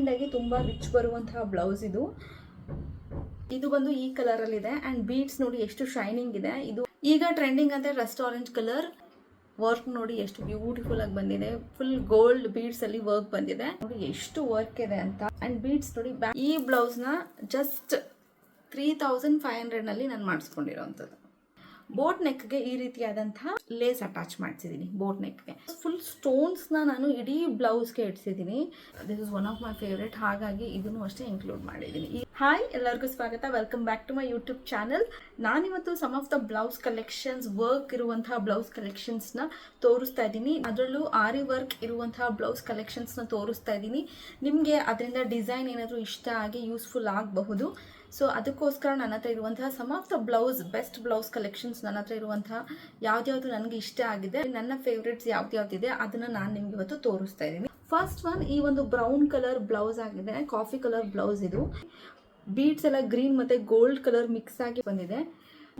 Grand ಆಗಿ ತುಂಬಾ rich ಬರುವಂತಹ ಬ್ಲೌಸ್ ಇದು. ಇದು ಬಂದು ಈ ಕಲರ್ ಅಲ್ಲಿ ಇದೆ ಅಂಡ್ ಬೀಡ್ಸ್ ನೋಡಿ ಎಷ್ಟು ಶೈನಿಂಗ್ ಇದೆ. ಇದು ಈಗ ಟ್ರೆಂಡಿಂಗ್ ಅಂತ ರಸ್ಟ್ ಆರೆಂಜ್ ಕಲರ್. ವರ್ಕ್ ನೋಡಿ ಎಷ್ಟು ಬ್ಯೂಟಿಫುಲ್ ಆಗಿ ಬಂದಿದೆ. ಫುಲ್ ಗೋಲ್ಡ್ ಬೀಡ್ಸ್ ಅಲ್ಲಿ ವರ್ಕ್ ಬಂದಿದೆ. ನೋಡಿ ಎಷ್ಟು ವರ್ಕ್ ಇದೆ ಅಂತ. ಅಂಡ್ ಬೀಡ್ಸ್ ನೋಡಿ ಈ ಬ್ಲೌಸ್ ನ ಜಸ್ಟ್ 3500 ನಲ್ಲಿ ನಾನು ಮಾಡಿಸ್ಕೊಂಡಿರೋಂಥದ್ದು. ಬೋಟ್ ನೆಕ್ಗೆ ಈ ರೀತಿಯಾದಂತಹ ಲೇಸ್ ಅಟ್ಯಾಚ್ ಮಾಡಿಸಿದ್ದೀನಿ. ಬೋಟ್ ನೆಕ್ಗೆ ಫುಲ್ ಸ್ಟೋನ್ಸ್ ನಾನು ಇಡೀ ಬ್ಲೌಸ್ಗೆ ಇಡ್ಸಿದ್ದೀನಿ. This is one of my favourite. ಹಾಗಾಗಿ ಇದನ್ನು ಅಷ್ಟೇ ಇನ್ಕ್ಲೂಡ್ ಮಾಡಿದ್ದೀನಿ. ಹಾಯ್, ಎಲ್ಲರಿಗೂ ಸ್ವಾಗತ. Welcome back to my YouTube channel. ನಾನಿವತ್ತು some of the blouse collections, work ಇರುವಂತಹ ಬ್ಲೌಸ್ ಕಲೆಕ್ಷನ್ಸ್ನ ತೋರಿಸ್ತಾ ಇದ್ದೀನಿ. ಅದರಲ್ಲೂ ಆರಿ ವರ್ಕ್ ಇರುವಂತಹ ಬ್ಲೌಸ್ ಕಲೆಕ್ಷನ್ಸ್ನ ತೋರಿಸ್ತಾ ಇದ್ದೀನಿ. ನಿಮಗೆ ಅದರಿಂದ ಡಿಸೈನ್ ಏನಾದರೂ ಇಷ್ಟ ಆಗಿ ಯೂಸ್ಫುಲ್ ಆಗಬಹುದು. ಸೊ ಅದಕ್ಕೋಸ್ಕರ ನನ್ನ ಹತ್ರ ಇರುವಂತಹ some of the blouse, best blouse collections ನನ್ನ ಹತ್ರ ಇರುವಂತಹ ಯಾವ್ದು ನನಗೆ ಇಷ್ಟ ಆಗಿದೆ, ನನ್ನ ಫೇವ್ರೇಟ್ಸ್ ಯಾವ್ದಿದೆ ಅದನ್ನ ನಾನು ನಿಮ್ಗೆ ಇವತ್ತು ತೋರಿಸ್ತಾ ಇದ್ದೀನಿ. ಫಸ್ಟ್ ಒನ್ ಈ ಒಂದು ಬ್ರೌನ್ ಕಲರ್ ಬ್ಲೌಸ್ ಆಗಿದೆ. ಕಾಫಿ ಕಲರ್ ಬ್ಲೌಸ್ ಇದು. ಬೀಡ್ಸ್ ಎಲ್ಲ ಗ್ರೀನ್ ಮತ್ತೆ ಗೋಲ್ಡ್ ಕಲರ್ ಮಿಕ್ಸ್ ಆಗಿ ಬಂದಿದೆ.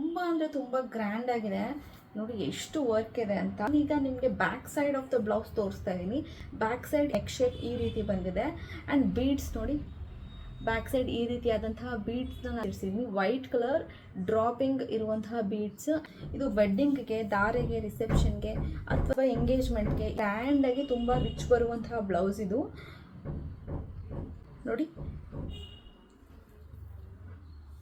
ತುಂಬಾ ಅಂದ್ರೆ ತುಂಬಾ ಗ್ರ್ಯಾಂಡ್ ಆಗಿದೆ. ನೋಡಿ ಎಷ್ಟು ವರ್ಕ್ ಇದೆ ಅಂತ. ಈಗ ನಿಮಗೆ back side of the blouse ತೋರಿಸ್ತಾ ಇದ್ದೀನಿ. ಬ್ಯಾಕ್ ಸೈಡ್ ಎಗ್ ಶೇಪ್ ಈ ರೀತಿ ಬಂದಿದೆ ಅಂಡ್ ಬೀಡ್ಸ್ ನೋಡಿ ಬ್ಯಾಕ್ ಸೈಡ್ ಈ ರೀತಿಯಾದಂತಹ ಬೀಡ್ಸ್ನ ಇರಿಸಿದ್ದೀನಿ. ವೈಟ್ ಕಲರ್ ಡ್ರಾಪಿಂಗ್ ಇರುವಂತಹ ಬೀಡ್ಸ್. ಇದು ವೆಡ್ಡಿಂಗ್ಗೆ, ದಾರೆಗೆ, ರಿಸೆಪ್ಷನ್ಗೆ ಅಥವಾ ಎಂಗೇಜ್ಮೆಂಟ್ಗೆ ಗ್ರ್ಯಾಂಡ್ ಆಗಿ ತುಂಬಾ ರಿಚ್ ಬರುವಂತಹ ಬ್ಲೌಸ್ ಇದು. ನೋಡಿ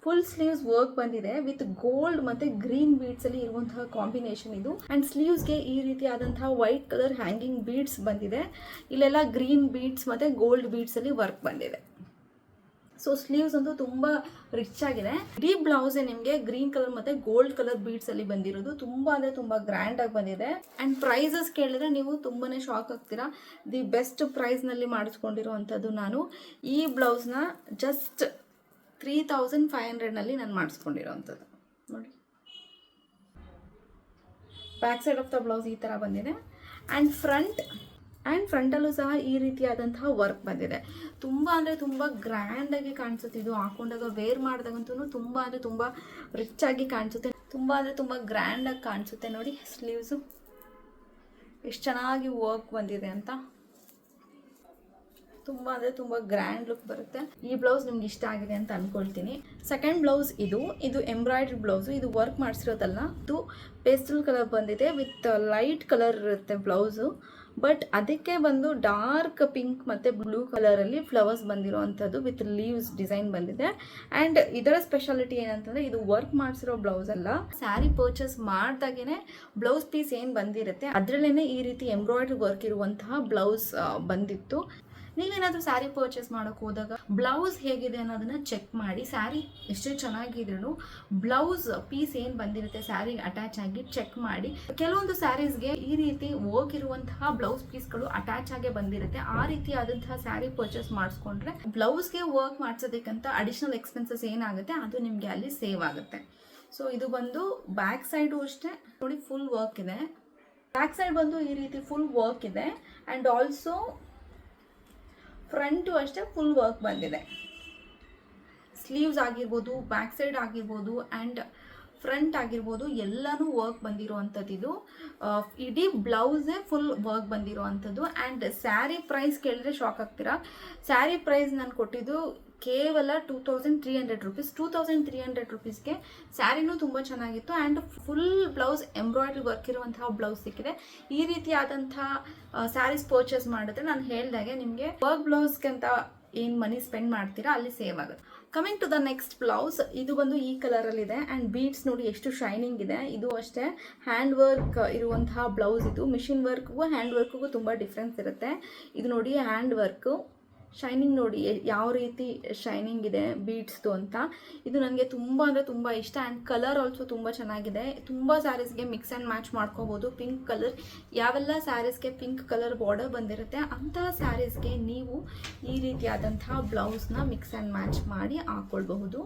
ಫುಲ್ ಸ್ಲೀವ್ಸ್ ವರ್ಕ್ ಬಂದಿದೆ ವಿತ್ ಗೋಲ್ಡ್ ಮತ್ತೆ ಗ್ರೀನ್ ಬೀಡ್ಸ್ ಅಲ್ಲಿ ಇರುವಂತಹ ಕಾಂಬಿನೇಷನ್ ಇದು. ಅಂಡ್ ಸ್ಲೀವ್ಸ್ಗೆ ಈ ರೀತಿಯಾದಂತಹ ವೈಟ್ ಕಲರ್ ಹ್ಯಾಂಗಿಂಗ್ ಬೀಡ್ಸ್ ಬಂದಿದೆ. ಇಲ್ಲೆಲ್ಲ ಗ್ರೀನ್ ಬೀಡ್ಸ್ ಮತ್ತೆ ಗೋಲ್ಡ್ ಬೀಡ್ಸ್ ಅಲ್ಲಿ ವರ್ಕ್ ಬಂದಿದೆ. ಸೊ ಸ್ಲೀವ್ಸ್ ಅಂತೂ ತುಂಬಾ ರಿಚ್ ಆಗಿದೆ. ಇಡೀ ಬ್ಲೌಸ್ ನಿಮಗೆ ಗ್ರೀನ್ ಕಲರ್ ಮತ್ತೆ ಗೋಲ್ಡ್ ಕಲರ್ ಬೀಡ್ಸ್ ಅಲ್ಲಿ ಬಂದಿರೋದು. ತುಂಬಾ ಅಂದ್ರೆ ತುಂಬಾ ಗ್ರ್ಯಾಂಡ್ ಆಗಿ ಬಂದಿದೆ. ಅಂಡ್ ಪ್ರೈಸಸ್ ಕೇಳಿದ್ರೆ ನೀವು ತುಂಬಾನೇ ಶಾಕ್ ಆಗ್ತೀರಾ. ದಿ ಬೆಸ್ಟ್ ಪ್ರೈಸ್ ನಲ್ಲಿ ಮಾಡಿಸ್ಕೊಂಡಿರುವಂತದ್ದು ನಾನು. ಈ ಬ್ಲೌಸ್ ನ ಜಸ್ಟ್ 3500 ನಲ್ಲಿ ನಾನು ಮಾಡಿಸ್ಕೊಂಡಿರೋಂಥದ್ದು. ನೋಡಿ back side of the blouse ಈ ತರ ಬಂದಿದೆ. ಅಂಡ್ ಫ್ರಂಟಲ್ಲೂ ಸಹ ಈ ರೀತಿಯಾದಂತಹ ವರ್ಕ್ ಬಂದಿದೆ. ತುಂಬಾ ಅಂದ್ರೆ ತುಂಬಾ ಗ್ರ್ಯಾಂಡ್ ಆಗಿ ಕಾಣಿಸುತ್ತೆ. ಇದು ಹಾಕೊಂಡಾಗ ವೇರ್ ಮಾಡಿದಾಗಂತೂ ತುಂಬಾ ಅಂದ್ರೆ ತುಂಬಾ ರಿಚ್ ಆಗಿ ಕಾಣಿಸುತ್ತೆ. ತುಂಬಾ ಅಂದ್ರೆ ತುಂಬಾ ಗ್ರ್ಯಾಂಡ್ ಆಗಿ ಕಾಣಿಸುತ್ತೆ. ನೋಡಿ ಸ್ಲೀವ್ಸು ಎಷ್ಟು ಚೆನ್ನಾಗಿ ವರ್ಕ್ ಬಂದಿದೆ ಅಂತ. ತುಂಬಾ ಅಂದ್ರೆ ತುಂಬಾ ಗ್ರ್ಯಾಂಡ್ ಲುಕ್ ಬರುತ್ತೆ. ಈ ಬ್ಲೌಸ್ ನಿಮ್ಗೆ ಇಷ್ಟ ಆಗಿದೆ ಅಂತ ಅನ್ಕೊಳ್ತೀನಿ. ಸೆಕೆಂಡ್ ಬ್ಲೌಸ್ ಇದು ಎಂಬ್ರಾಯ್ಡ್ರಿ ಬ್ಲೌಸ್. ಇದು ವರ್ಕ್ ಮಾಡಿಸಿರೋದಲ್ಲ. ಇದು ಪೇಸ್ಟಲ್ ಕಲರ್ ಬಂದಿದೆ ವಿತ್ ಲೈಟ್ ಕಲರ್ ಇರುತ್ತೆ ಬ್ಲೌಸು. ಬಟ್ ಅದಕ್ಕೆ ಬಂದು ಡಾರ್ಕ್ ಪಿಂಕ್ ಮತ್ತೆ ಬ್ಲೂ ಕಲರ್ ಅಲ್ಲಿ ಫ್ಲವರ್ಸ್ ಬಂದಿರುವಂತದ್ದು ವಿತ್ ಲೀವ್ಸ್ ಡಿಸೈನ್ ಬಂದಿದೆ. ಅಂಡ್ ಇದರ ಸ್ಪೆಷಾಲಿಟಿ ಏನಂತಂದ್ರೆ ಇದು ವರ್ಕ್ ಮಾಡಿಸಿರೋ ಬ್ಲೌಸ್ ಅಲ್ಲ. ಸ್ಯಾರಿ ಪರ್ಚೇಸ್ ಮಾಡಿದಾಗೇನೆ ಬ್ಲೌಸ್ ಪೀಸ್ ಏನ್ ಬಂದಿರುತ್ತೆ ಅದ್ರಲ್ಲೇನೆ ಈ ರೀತಿ ಎಂಬ್ರಾಯ್ಡ್ರಿ ವರ್ಕ್ ಇರುವಂತಹ ಬ್ಲೌಸ್ ಬಂದಿತ್ತು. ನೀವೇನಾದ್ರೂ ಸ್ಯಾರಿ ಪರ್ಚೇಸ್ ಮಾಡೋಕೆ ಹೋದಾಗ ಬ್ಲೌಸ್ ಹೇಗಿದೆ ಅನ್ನೋದನ್ನ ಚೆಕ್ ಮಾಡಿ. ಸ್ಯಾರಿ ಎಷ್ಟೇ ಚೆನ್ನಾಗಿದ್ರು ಬ್ಲೌಸ್ ಪೀಸ್ ಏನ್ ಬಂದಿರುತ್ತೆ ಸ್ಯಾರಿಗೆ ಅಟ್ಯಾಚ್ ಆಗಿ ಚೆಕ್ ಮಾಡಿ. ಕೆಲವೊಂದು ಸ್ಯಾರೀಸ್ಗೆ ಈ ರೀತಿ ವರ್ಕ್ ಇರುವಂತಹ ಬ್ಲೌಸ್ ಪೀಸ್ಗಳು ಅಟ್ಯಾಚ್ ಆಗಿ ಬಂದಿರುತ್ತೆ. ಆ ರೀತಿ ಆದಂತಹ ಸ್ಯಾರಿ ಪರ್ಚೇಸ್ ಮಾಡಿಸ್ಕೊಂಡ್ರೆ ಬ್ಲೌಸ್ಗೆ ವರ್ಕ್ ಮಾಡಿಸೋದಕ್ಕಂತ ಅಡಿಷನಲ್ ಎಕ್ಸ್ಪೆನ್ಸಸ್ ಏನಾಗುತ್ತೆ ಅದು ನಿಮ್ಗೆ ಅಲ್ಲಿ ಸೇವ್ ಆಗುತ್ತೆ. ಸೊ ಇದು ಬಂದು ಬ್ಯಾಕ್ ಸೈಡು ಅಷ್ಟೇ ನೋಡಿ ಫುಲ್ ವರ್ಕ್ ಇದೆ. ಬ್ಯಾಕ್ ಸೈಡ್ ಬಂದು ಈ ರೀತಿ ಫುಲ್ ವರ್ಕ್ ಇದೆ. ಅಂಡ್ ಆಲ್ಸೋ ಫ್ರಂಟು ಅಷ್ಟೇ ಫುಲ್ ವರ್ಕ್ ಬಂದಿದೆ. ಸ್ಲೀವ್ಸ್ ಆಗಿರ್ಬೋದು, ಬ್ಯಾಕ್ ಸೈಡ್ ಆಗಿರ್ಬೋದು ಆ್ಯಂಡ್ ಫ್ರಂಟ್ ಆಗಿರ್ಬೋದು ಎಲ್ಲನೂ ವರ್ಕ್ ಬಂದಿರುವಂಥದ್ದು. ಇದು ಇಡೀ ಬ್ಲೌಸೇ ಫುಲ್ ವರ್ಕ್ ಬಂದಿರುವಂಥದ್ದು. ಆ್ಯಂಡ್ ಸ್ಯಾರಿ ಪ್ರೈಸ್ ಕೇಳಿದ್ರೆ ಶಾಕ್ ಆಗ್ತೀರಾ. ಸ್ಯಾರಿ ಪ್ರೈಸ್ ನಾನು ಕೊಟ್ಟಿದ್ದು ಕೇವಲ 2300 ರುಪೀಸ್. 2300 ರುಪೀಸ್ಗೆ ಸ್ಯಾರಿನೂ ತುಂಬ ಚೆನ್ನಾಗಿತ್ತು. And full blouse embroidery work ಇರುವಂತಹ ಬ್ಲೌಸ್ ಸಿಕ್ಕಿದೆ. ಈ ರೀತಿಯಾದಂತಹ ಸ್ಯಾರೀಸ್ ಪರ್ಚೇಸ್ ಮಾಡಿದ್ರೆ ನಾನು ಹೇಳ್ದಾಗೆ ನಿಮಗೆ ವರ್ಕ್ ಬ್ಲೌಸ್ಗೆ ಅಂತ ಏನು ಮನಿ ಸ್ಪೆಂಡ್ ಮಾಡ್ತೀರಾ ಅಲ್ಲಿ ಸೇವ್ ಆಗುತ್ತೆ. Coming to the next blouse. ಇದು ಬಂದು ಈ ಕಲರ್ ಅಲ್ಲಿ ಇದೆ. ಅಂಡ್ ಬೀಡ್ಸ್ ನೋಡಿ ಎಷ್ಟು ಶೈನಿಂಗ್ ಇದೆ. ಇದು ಅಷ್ಟೇ ಹ್ಯಾಂಡ್ ವರ್ಕ್ ಇರುವಂತಹ ಬ್ಲೌಸ್. ಇದು ಮಿಷಿನ್ ವರ್ಕ್ಗೂ ಹ್ಯಾಂಡ್ ವರ್ಕ್ಗೂ ತುಂಬ ಡಿಫ್ರೆನ್ಸ್ ಇರುತ್ತೆ. ಇದು ನೋಡಿ ಹ್ಯಾಂಡ್ ವರ್ಕು. ಶೈನಿಂಗ್ ನೋಡಿ ಯಾವ ರೀತಿ ಶೈನಿಂಗ್ ಇದೆ ಬೀಡ್ಸ್ದು ಅಂತ. ಇದು ನನಗೆ ತುಂಬ ಅಂದರೆ ತುಂಬ ಇಷ್ಟ. ಆ್ಯಂಡ್ ಕಲರ್ ಆಲ್ಸೋ ತುಂಬ ಚೆನ್ನಾಗಿದೆ. ತುಂಬ ಸ್ಯಾರೀಸ್ಗೆ ಮಿಕ್ಸ್ ಆ್ಯಂಡ್ ಮ್ಯಾಚ್ ಮಾಡ್ಕೋಬೋದು. ಪಿಂಕ್ ಕಲರ್, ಯಾವೆಲ್ಲ ಸ್ಯಾರೀಸ್ಗೆ ಪಿಂಕ್ ಕಲರ್ ಬಾರ್ಡರ್ ಬಂದಿರುತ್ತೆ ಅಂತಹ ಸ್ಯಾರೀಸ್ಗೆ ನೀವು ಈ ರೀತಿಯಾದಂತಹ ಬ್ಲೌಸ್ನ ಮಿಕ್ಸ್ ಆ್ಯಂಡ್ ಮ್ಯಾಚ್ ಮಾಡಿ ಹಾಕ್ಕೊಳ್ಬಹುದು.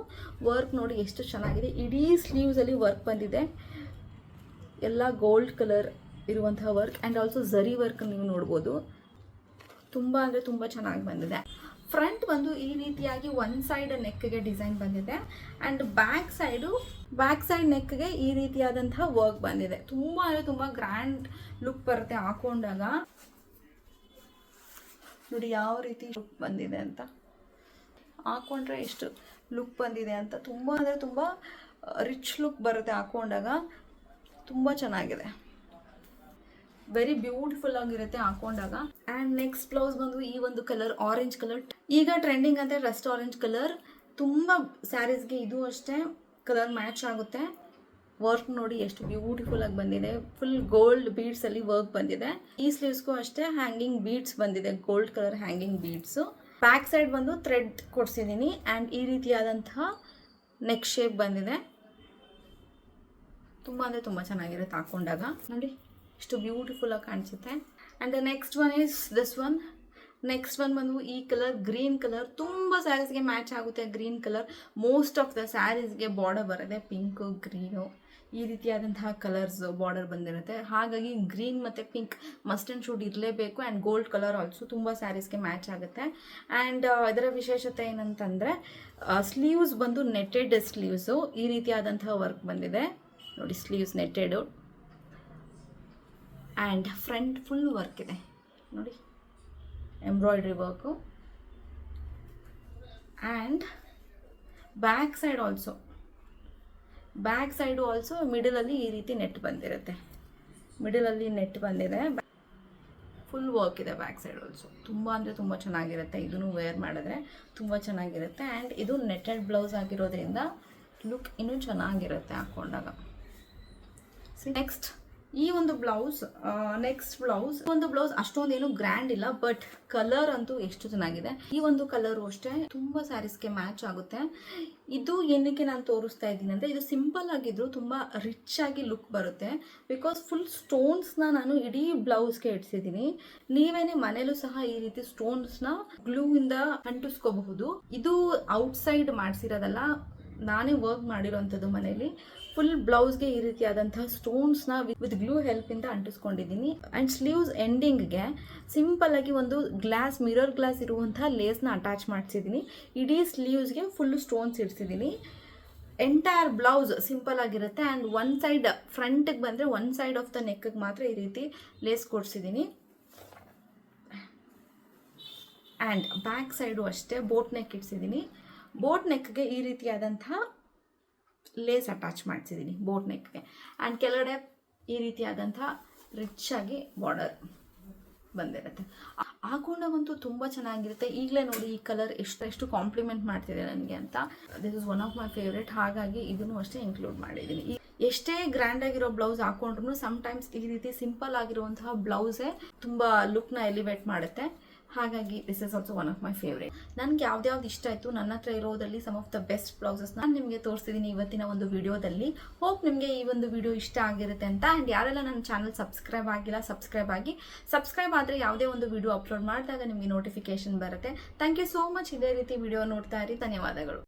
ವರ್ಕ್ ನೋಡಿ ಎಷ್ಟು ಚೆನ್ನಾಗಿದೆ. ಇಡೀ ಸ್ಲೀವ್ಸಲ್ಲಿ ವರ್ಕ್ ಬಂದಿದೆ. ಎಲ್ಲ ಗೋಲ್ಡ್ ಕಲರ್ ಇರುವಂತಹ work and also zari work ನೀವು ನೋಡ್ಬೋದು. ತುಂಬ ಅಂದರೆ ತುಂಬ ಚೆನ್ನಾಗಿ ಬಂದಿದೆ. ಫ್ರಂಟ್ ಬಂದು ಈ ರೀತಿಯಾಗಿ ಒನ್ ಸೈಡ್ ನೆಕ್ಗೆ ಡಿಸೈನ್ ಬಂದಿದೆ. ಆ್ಯಂಡ್ ಬ್ಯಾಕ್ ಸೈಡ್ ನೆಕ್ಗೆ ಈ ರೀತಿಯಾದಂತಹ ವರ್ಕ್ ಬಂದಿದೆ. ತುಂಬ ಅಂದರೆ ತುಂಬ ಗ್ರ್ಯಾಂಡ್ ಲುಕ್ ಬರುತ್ತೆ ಹಾಕೊಂಡಾಗ. ನೋಡಿ ಯಾವ ರೀತಿ ಲುಕ್ ಬಂದಿದೆ ಅಂತ, ಹಾಕೊಂಡ್ರೆ ಎಷ್ಟು ಲುಕ್ ಬಂದಿದೆ ಅಂತ. ತುಂಬ ಅಂದರೆ ತುಂಬ ರಿಚ್ ಲುಕ್ ಬರುತ್ತೆ ಹಾಕೊಂಡಾಗ, ತುಂಬ ಚೆನ್ನಾಗಿದೆ, ವೆರಿ ಬ್ಯೂಟಿಫುಲ್ ಆಗಿರುತ್ತೆ ಹಾಕೊಂಡಾಗ. ಆ್ಯಂಡ್ ನೆಕ್ಸ್ಟ್ ಬ್ಲೌಸ್ ಬಂದು ಈ ಒಂದು ಕಲರ್ ಆರೆಂಜ್ ಕಲರ್, ಈಗ ಟ್ರೆಂಡಿಂಗ್ ಅಂದರೆ ರಸ್ಟ್ ಆರೆಂಜ್ ಕಲರ್. ತುಂಬ ಸ್ಯಾರೀಸ್ಗೆ ಇದು ಅಷ್ಟೇ ಕಲರ್ ಮ್ಯಾಚ್ ಆಗುತ್ತೆ. ವರ್ಕ್ ನೋಡಿ ಎಷ್ಟು ಬ್ಯೂಟಿಫುಲ್ ಆಗಿ ಬಂದಿದೆ, ಫುಲ್ ಗೋಲ್ಡ್ ಬೀಡ್ಸಲ್ಲಿ ವರ್ಕ್ ಬಂದಿದೆ. ಈ ಸ್ಲೀವ್ಸ್ಗೂ ಅಷ್ಟೇ ಹ್ಯಾಂಗಿಂಗ್ ಬೀಡ್ಸ್ ಬಂದಿದೆ, gold colour hanging beads. Back side ಬಂದು ಥ್ರೆಡ್ ಕೊಡ್ಸಿದ್ದೀನಿ ಆ್ಯಂಡ್ ಈ ರೀತಿಯಾದಂತಹ ನೆಕ್ ಶೇಪ್ ಬಂದಿದೆ. ತುಂಬ ಅಂದರೆ ತುಂಬ ಚೆನ್ನಾಗಿರುತ್ತೆ ಹಾಕೊಂಡಾಗ, ನೋಡಿ ಎಷ್ಟು ಬ್ಯೂಟಿಫುಲ್ಲಾಗಿ ಕಾಣಿಸುತ್ತೆ. And the next one is this one. Next one ಬಂದು ಈ ಕಲರ್ ಗ್ರೀನ್ ಕಲರ್, ತುಂಬ ಸ್ಯಾರೀಸ್ಗೆ ಮ್ಯಾಚ್ ಆಗುತ್ತೆ green colour. Most of the ಸ್ಯಾರೀಸ್ಗೆ ಬಾರ್ಡರ್ ಬರುತ್ತೆ, ಪಿಂಕು ಗ್ರೀನು ಈ ರೀತಿಯಾದಂತಹ ಕಲರ್ಸ್ ಬಾರ್ಡರ್ ಬಂದಿರುತ್ತೆ. ಹಾಗಾಗಿ ಗ್ರೀನ್ ಮತ್ತು ಪಿಂಕ್ ಮಸ್ಟ್ ಆ್ಯಂಡ್ ಶುಡ್ ಇರಲೇಬೇಕು. ಆ್ಯಂಡ್ ಗೋಲ್ಡ್ ಕಲರ್ ಆಲ್ಸೋ ತುಂಬ ಸ್ಯಾರೀಸ್ಗೆ ಮ್ಯಾಚ್ ಆಗುತ್ತೆ. ಆ್ಯಂಡ್ ಇದರ ವಿಶೇಷತೆ ಏನಂತಂದರೆ ಸ್ಲೀವ್ಸ್ ಬಂದು ನೆಟ್ಟೆಡ್ ಸ್ಲೀವ್ಸು, ಈ ರೀತಿಯಾದಂತಹ ವರ್ಕ್ ಬಂದಿದೆ ನೋಡಿ, sleeves netted. And front full work ಇದೆ ನೋಡಿ, embroidery work. And back side also ಮಿಡಲಲ್ಲಿ ಈ ರೀತಿ ನೆಟ್ ಬಂದಿರುತ್ತೆ, ಮಿಡಲಲ್ಲಿ ನೆಟ್ ಬಂದಿದೆ, ಫುಲ್ ವರ್ಕ್ ಇದೆ ಬ್ಯಾಕ್ ಸೈಡ್ ಆಲ್ಸೋ. ತುಂಬ ಅಂದರೆ ತುಂಬ ಚೆನ್ನಾಗಿರುತ್ತೆ, ಇದನ್ನು ವೇರ್ ಮಾಡಿದ್ರೆ ತುಂಬ ಚೆನ್ನಾಗಿರುತ್ತೆ. ಆ್ಯಂಡ್ ಇದು ನೆಟ್ಟೆಡ್ ಬ್ಲೌಸ್ ಆಗಿರೋದ್ರಿಂದ ಲುಕ್ ಇನ್ನೂ ಚೆನ್ನಾಗಿರುತ್ತೆ ಹಾಕ್ಕೊಂಡಾಗ. ನೆಕ್ಸ್ಟ್ ಈ ಒಂದು ಬ್ಲೌಸ್, ಒಂದು ಬ್ಲೌಸ್ ಅಷ್ಟೊಂದೇನು ಗ್ರ್ಯಾಂಡ್ ಇಲ್ಲ, ಬಟ್ ಕಲರ್ ಅಂತೂ ಎಷ್ಟು ಚೆನ್ನಾಗಿದೆ. ಈ ಒಂದು ಕಲರು ಅಷ್ಟೇ ತುಂಬ ಸ್ಯಾರೀಸ್ಗೆ ಮ್ಯಾಚ್ ಆಗುತ್ತೆ. ಇದು ಏನಕ್ಕೆ ನಾನು ತೋರಿಸ್ತಾ ಇದ್ದೀನಿ ಅಂದರೆ, ಇದು ಸಿಂಪಲ್ ಆಗಿದ್ರು ತುಂಬ ರಿಚ್ ಆಗಿ ಲುಕ್ ಬರುತ್ತೆ. ಬಿಕಾಸ್ ಫುಲ್ ಸ್ಟೋನ್ಸ್ನ ನಾನು ಇಡೀ ಬ್ಲೌಸ್ಗೆ ಇಡ್ಸಿದ್ದೀನಿ. ನೀವೇನೇ ಮನೇಲೂ ಸಹ ಈ ರೀತಿ ಸ್ಟೋನ್ಸ್ನ ಗ್ಲೂ ಇಂದ ಅಂಟಿಸ್ಕೋಬಹುದು. ಇದು ಔಟ್ಸೈಡ್ ಮಾಡಿಸಿರೋದಲ್ಲ, ನಾನೇ ವರ್ಕ್ ಮಾಡಿರೋವಂಥದ್ದು ಮನೇಲಿ. ಫುಲ್ ಬ್ಲೌಸ್ಗೆ ಈ ರೀತಿಯಾದಂತಹ ಸ್ಟೋನ್ಸ್ನ ವಿತ್ ಗ್ಲೂ ಹೆಲ್ಪಿಂದ ಅಂಟಿಸ್ಕೊಂಡಿದ್ದೀನಿ. ಆ್ಯಂಡ್ ಸ್ಲೀವ್ಸ್ ಎಂಡಿಂಗ್ಗೆ ಸಿಂಪಲ್ಲಾಗಿ ಒಂದು ಮಿರರ್ ಗ್ಲಾಸ್ ಇರುವಂತಹ ಲೇಸ್ನ ಅಟ್ಯಾಚ್ ಮಾಡಿಸಿದ್ದೀನಿ. ಇಡೀ ಸ್ಲೀವ್ಸ್ಗೆ ಫುಲ್ ಸ್ಟೋನ್ಸ್ ಇಡ್ಸಿದ್ದೀನಿ. ಎಂಟೈರ್ ಬ್ಲೌಸ್ ಸಿಂಪಲ್ ಆಗಿರುತ್ತೆ. ಆ್ಯಂಡ್ ಒನ್ ಸೈಡ್ ಫ್ರಂಟಿಗೆ ಬಂದರೆ ಒನ್ ಸೈಡ್ ಆಫ್ ದ ನೆಕ್ಗೆ ಮಾತ್ರ ಈ ರೀತಿ ಲೇಸ್ ಕೊಡಿಸಿದ್ದೀನಿ. ಆ್ಯಂಡ್ ಬ್ಯಾಕ್ ಸೈಡು ಅಷ್ಟೇ ಬೋಟ್ ನೆಕ್ ಇಡ್ಸಿದ್ದೀನಿ. ಬೋಟ್ ನೆಕ್ಗೆ ಈ ರೀತಿಯಾದಂತಹ ಲೇಸ್ ಅಟ್ಯಾಚ್ ಮಾಡಿಸಿದ್ದೀನಿ ಬೋಟ್ ನೆಕ್ಗೆ. ಆ್ಯಂಡ್ ಕೆಳಗಡೆ ಈ ರೀತಿಯಾದಂಥ ರಿಚ್ ಆಗಿ ಬಾರ್ಡರ್ ಬಂದಿರುತ್ತೆ. ಹಾಕೊಂಡಾಗಂತೂ ತುಂಬ ಚೆನ್ನಾಗಿರುತ್ತೆ. ಈಗಲೇ ನೋಡಿ ಈ ಕಲರ್ ಎಷ್ಟು ಕಾಂಪ್ಲಿಮೆಂಟ್ ಮಾಡ್ತಿದೆ ನನಗೆ ಅಂತ. This is one of my favourite. ಹಾಗಾಗಿ ಇದನ್ನು ಅಷ್ಟೇ ಇನ್ಕ್ಲೂಡ್ ಮಾಡಿದ್ದೀನಿ. ಎಷ್ಟೇ ಗ್ರ್ಯಾಂಡ್ ಆಗಿರೋ ಬ್ಲೌಸ್ ಹಾಕೊಂಡ್ರು ಸಮ್ಟೈಮ್ಸ್ ಈ ರೀತಿ ಸಿಂಪಲ್ ಆಗಿರುವಂತಹ ಬ್ಲೌಸೇ ತುಂಬ ಲುಕ್ನ ಎಲಿವೇಟ್ ಮಾಡುತ್ತೆ. ಹಾಗಾಗಿ this is also one of my favourite. ನನಗೆ ಯಾವ್ದು ಇಷ್ಟ ಆಯಿತು, ನನ್ನ ಹತ್ರ ಇರೋದಲ್ಲಿ some of the best blouses ನಾನು ನಿಮಗೆ ತೋರಿಸ್ತಿದ್ದೀನಿ ಇವತ್ತಿನ ಒಂದು ವಿಡಿಯೋದಲ್ಲಿ. ಹೋಪ್ ನಿಮಗೆ ಈ ಒಂದು ವಿಡಿಯೋ ಇಷ್ಟ ಆಗಿರುತ್ತೆ ಅಂತ. ಆ್ಯಂಡ್ ಯಾರೆಲ್ಲ ನನ್ನ ಚಾನಲ್ ಸಬ್ಸ್ಕ್ರೈಬ್ ಆಗಿಲ್ಲ, ಸಬ್ಸ್ಕ್ರೈಬ್ ಆದರೆ ಯಾವುದೇ ಒಂದು ವಿಡಿಯೋ ಅಪ್ಲೋಡ್ ಮಾಡಿದಾಗ ನಿಮಗೆ ನೋಟಿಫಿಕೇಶನ್ ಬರುತ್ತೆ. Thank you so much. ಇದೇ ರೀತಿ ವಿಡಿಯೋ ನೋಡ್ತಾ ಇರಿ. ಧನ್ಯವಾದಗಳು.